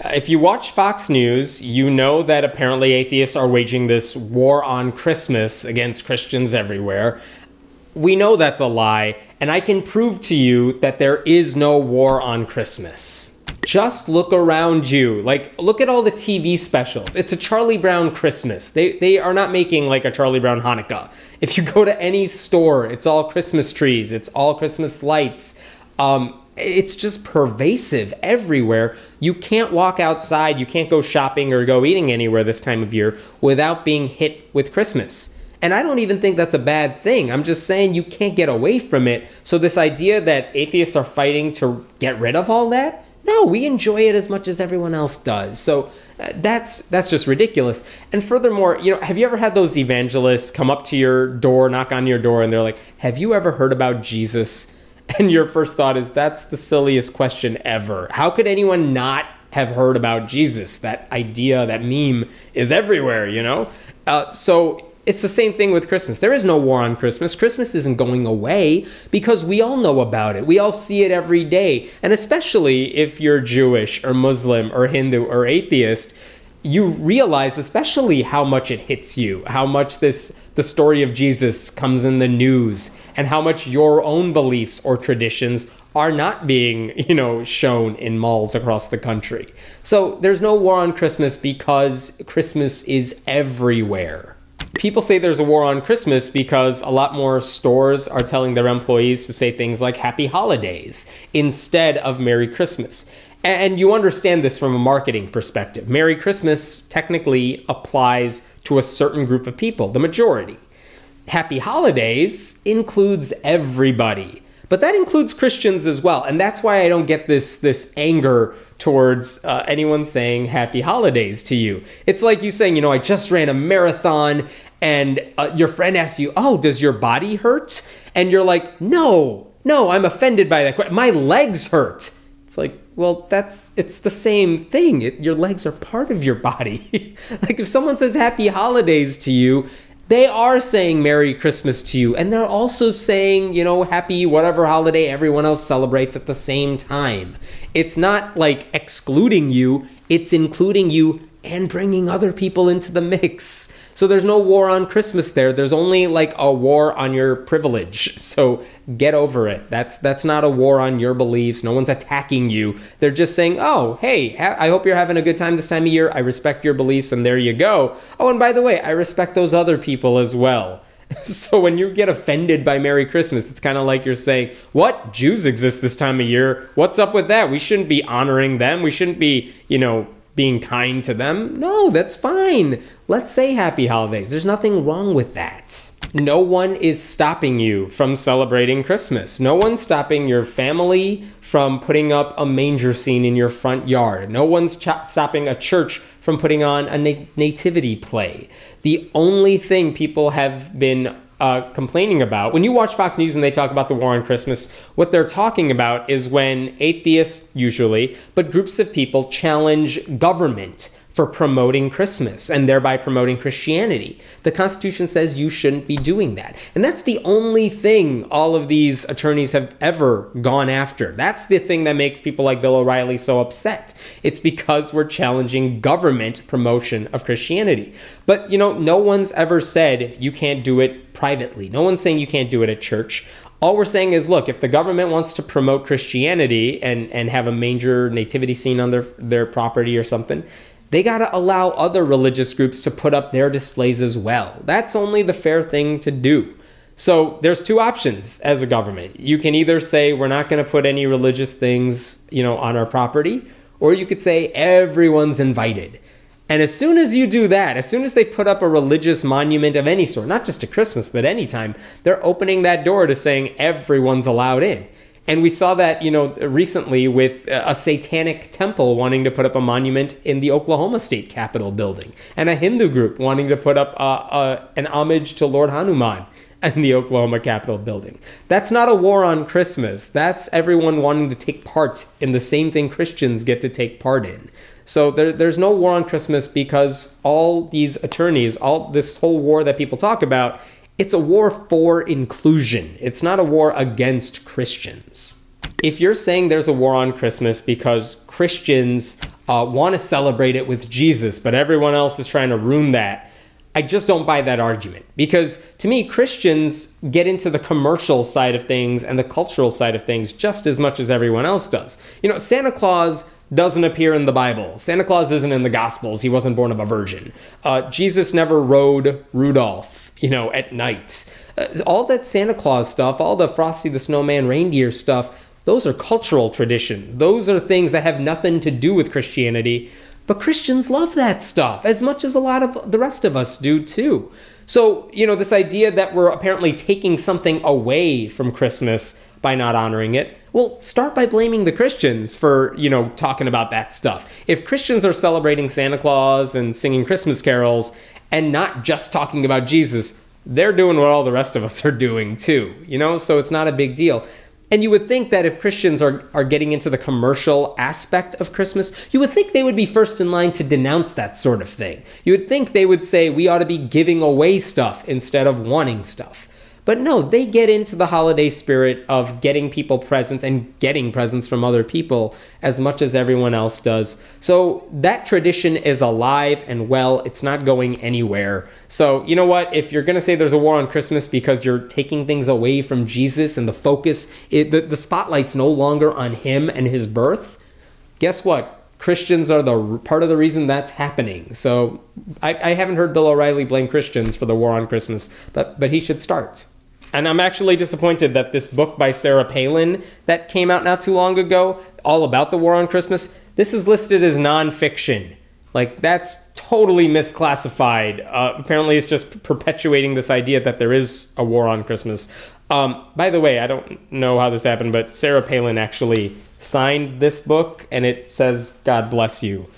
If you watch Fox News, you know that apparently atheists are waging this war on Christmas against Christians everywhere. We know that's a lie, and I can prove to you that there is no war on Christmas. Just look around you. Like, look at all the TV specials. It's a Charlie Brown Christmas. They are not making like a Charlie Brown Hanukkah. If you go to any store, it's all Christmas trees. It's all Christmas lights. It's just pervasive everywhere. You can't walk outside. You can't go shopping or go eating anywhere this time of year without being hit with Christmas. And I don't even think that's a bad thing. I'm just saying you can't get away from it. So this idea that atheists are fighting to get rid of all that, no, we enjoy it as much as everyone else does. So that's just ridiculous. And furthermore, you know, have you ever had those evangelists come up to your door, knock on your door, and they're like, "Have you ever heard about Jesus?" And your first thought is, that's the silliest question ever. How could anyone not have heard about Jesus? That idea, that meme is everywhere, you know? So it's the same thing with Christmas. There is no war on Christmas. Christmas isn't going away because we all know about it. We all see it every day. And especially if you're Jewish or Muslim or Hindu or atheist, you realize especially how much it hits you, how much the story of Jesus comes in the news, and how much your own beliefs or traditions are not being, you know, shown in malls across the country. So there's no war on Christmas because Christmas is everywhere. People say there's a war on Christmas because a lot more stores are telling their employees to say things like Happy Holidays instead of Merry Christmas. And you understand this from a marketing perspective. Merry Christmas technically applies to a certain group of people, the majority. Happy Holidays includes everybody, but that includes Christians as well. And that's why I don't get this anger towards anyone saying Happy Holidays to you. It's like you saying, you know, I just ran a marathon, and your friend asks you, "Oh, does your body hurt?" And you're like, no, I'm offended by that. My legs hurt. It's like, well, it's the same thing. Your legs are part of your body. Like if someone says Happy Holidays to you, they are saying Merry Christmas to you. And they're also saying, you know, happy whatever holiday everyone else celebrates at the same time. It's not like excluding you, it's including you and bringing other people into the mix. So there's no war on Christmas there. There's only like a war on your privilege. So get over it. That's not a war on your beliefs. No one's attacking you. They're just saying, oh, hey, I hope you're having a good time this time of year. I respect your beliefs, and there you go. Oh, and by the way, I respect those other people as well. So when you get offended by Merry Christmas, it's kind of like you're saying, what? Jews exist this time of year. What's up with that? We shouldn't be honoring them. We shouldn't be, you know, being kind to them. No, that's fine. Let's say Happy Holidays. There's nothing wrong with that. No one is stopping you from celebrating Christmas. No one's stopping your family from putting up a manger scene in your front yard. No one's stopping a church from putting on a nativity play. The only thing people have been complaining about, when you watch Fox News and they talk about the war on Christmas, what they're talking about is when atheists usually, but groups of people challenge government for promoting Christmas and thereby promoting Christianity. The Constitution says you shouldn't be doing that. And that's the only thing all of these attorneys have ever gone after. That's the thing that makes people like Bill O'Reilly so upset. It's because we're challenging government promotion of Christianity. But, you know, no one's ever said you can't do it privately. No one's saying you can't do it at church. All we're saying is, look, if the government wants to promote Christianity and have a manger nativity scene on their property or something, they got to allow other religious groups to put up their displays as well. That's only the fair thing to do. So there's two options as a government. You can either say we're not going to put any religious things, you know, on our property, or you could say everyone's invited. And as soon as you do that, as soon as they put up a religious monument of any sort, not just at Christmas, but anytime, they're opening that door to saying everyone's allowed in. And we saw that, you know, recently with a satanic temple wanting to put up a monument in the Oklahoma State Capitol building, and a Hindu group wanting to put up an homage to Lord Hanuman in the Oklahoma Capitol building. That's not a war on Christmas. That's everyone wanting to take part in the same thing Christians get to take part in. So there's no war on Christmas because all these attorneys, all this whole war that people talk about, it's a war for inclusion. It's not a war against Christians. If you're saying there's a war on Christmas because Christians want to celebrate it with Jesus, but everyone else is trying to ruin that. I just don't buy that argument, because to me, Christians get into the commercial side of things and the cultural side of things just as much as everyone else does. You know, Santa Claus doesn't appear in the Bible. Santa Claus isn't in the Gospels. He wasn't born of a virgin. Jesus never rode Rudolph, at night. All that Santa Claus stuff, all the Frosty the Snowman reindeer stuff, those are cultural traditions. Those are things that have nothing to do with Christianity. But Christians love that stuff as much as a lot of the rest of us do too. So, this idea that we're apparently taking something away from Christmas by not honoring it, well, start by blaming the Christians for, talking about that stuff. If Christians are celebrating Santa Claus and singing Christmas carols and not just talking about Jesus, they're doing what all the rest of us are doing too, so it's not a big deal. And you would think that if Christians are getting into the commercial aspect of Christmas, you would think they would be first in line to denounce that sort of thing. You would think they would say we ought to be giving away stuff instead of wanting stuff. But no, they get into the holiday spirit of getting people presents and getting presents from other people as much as everyone else does. So that tradition is alive and well. It's not going anywhere. So you know what? If you're going to say there's a war on Christmas because you're taking things away from Jesus and the focus, the spotlight's no longer on him and his birth, guess what? Christians are the part of the reason that's happening. So I haven't heard Bill O'Reilly blame Christians for the war on Christmas, but he should start. And I'm actually disappointed that this book by Sarah Palin that came out not too long ago, all about the war on Christmas, this is listed as nonfiction. Like, that's totally misclassified. Apparently, it's just perpetuating this idea that there is a war on Christmas. By the way, I don't know how this happened, but Sarah Palin actually signed this book, and it says, "God bless you."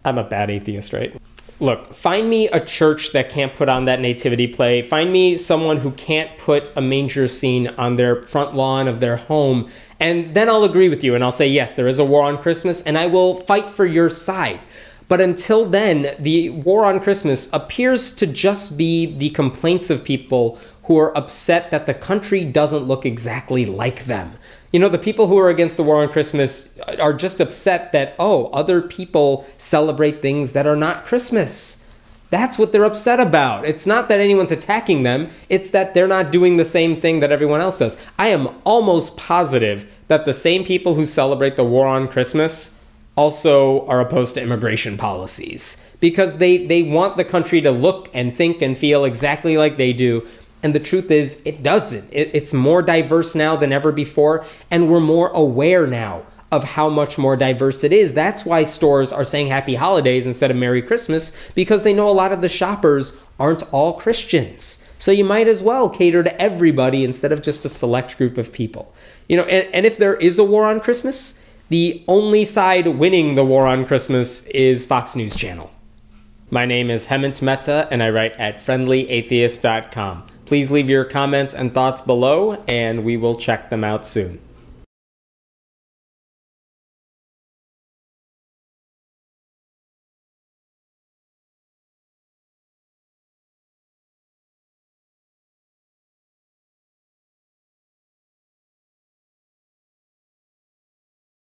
I'm a bad atheist, right? Look, find me a church that can't put on that nativity play. Find me someone who can't put a manger scene on their front lawn of their home, and then I'll agree with you and I'll say, yes, there is a war on Christmas, and I will fight for your side. But until then, the war on Christmas appears to just be the complaints of people who are upset that the country doesn't look exactly like them. The people who are against the war on Christmas are just upset that, other people celebrate things that are not Christmas. That's what they're upset about. It's not that anyone's attacking them. It's that they're not doing the same thing that everyone else does. I am almost positive that the same people who celebrate the war on Christmas also are opposed to immigration policies, because they want the country to look and think and feel exactly like they do. And the truth is, it doesn't. It's more diverse now than ever before, and we're more aware now of how much more diverse it is. That's why stores are saying Happy Holidays instead of Merry Christmas, because they know a lot of the shoppers aren't all Christians. So you might as well cater to everybody instead of just a select group of people. And if there is a war on Christmas, the only side winning the war on Christmas is Fox News Channel. My name is Hemant Mehta, and I write at friendlyatheist.com. Please leave your comments and thoughts below, and we will check them out soon.